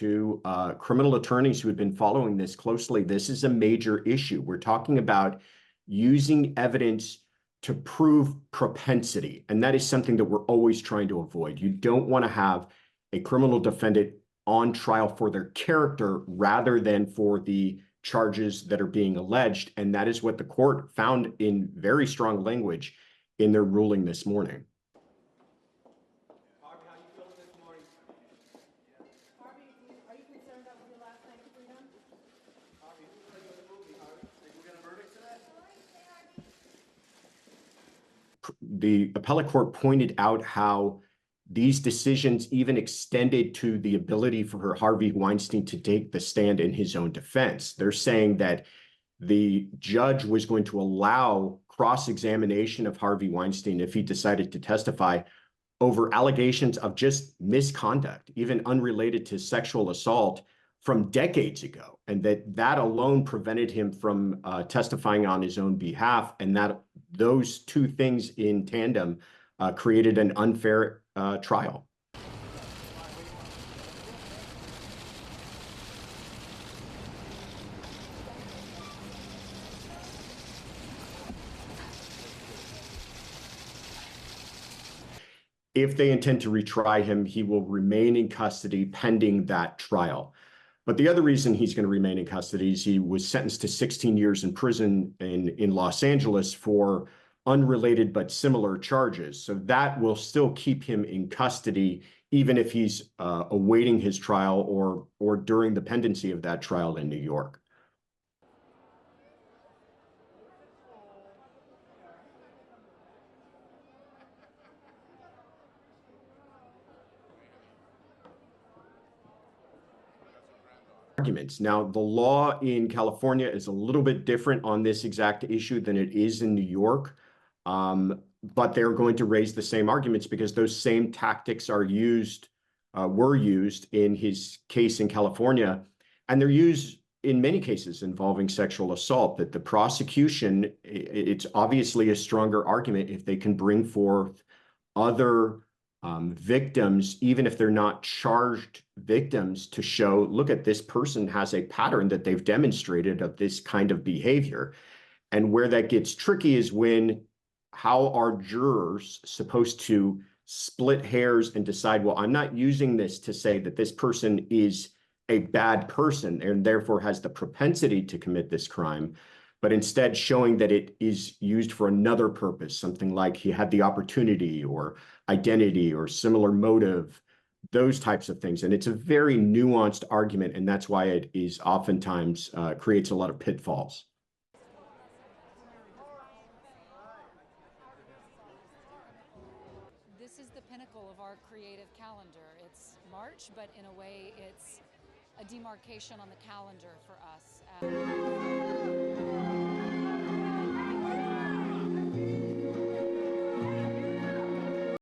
to criminal attorneys who have been following this closely, this is a major issue. We're talking about using evidence to prove propensity, and that is something that we're always trying to avoid. You don't want to have a criminal defendant on trial for their character rather than for the charges that are being alleged, and that is what the court found in very strong language in their ruling this morning. Harvey, how you feeling this morning? Harvey, are you concerned about your last night's freedom? Harvey, who's playing the movie, Harvey? Think we got a verdict today? The appellate court pointed out how these decisions even extended to the ability for Harvey Weinstein to take the stand in his own defense. They're saying that the judge was going to allow cross-examination of Harvey Weinstein if he decided to testify over allegations of just misconduct, even unrelated to sexual assault from decades ago, and that alone prevented him from testifying on his own behalf, and that those two things in tandem created an unfair trial. If they intend to retry him, he will remain in custody pending that trial. But the other reason he's going to remain in custody is he was sentenced to 16 years in prison in Los Angeles for unrelated but similar charges. So that will still keep him in custody, even if he's awaiting his trial or during the pendency of that trial in New York. Arguments. Now, the law in California is a little bit different on this exact issue than it is in New York, but they're going to raise the same arguments because those same tactics were used in his case in California, and they're used in many cases involving sexual assault. That the prosecution, it's obviously a stronger argument if they can bring forth other victims, even if they're not charged victims, to show, look at this person has a pattern that they've demonstrated of this kind of behavior. And where that gets tricky is how are jurors supposed to split hairs and decide, well, I'm not using this to say that this person is a bad person and therefore has the propensity to commit this crime, but instead showing that it is used for another purpose, something like he had the opportunity or identity or similar motive, those types of things. And it's a very nuanced argument, and that's why it is oftentimes creates a lot of pitfalls. This is the pinnacle of our creative calendar. It's March, but in a way it's a demarcation on the calendar for us.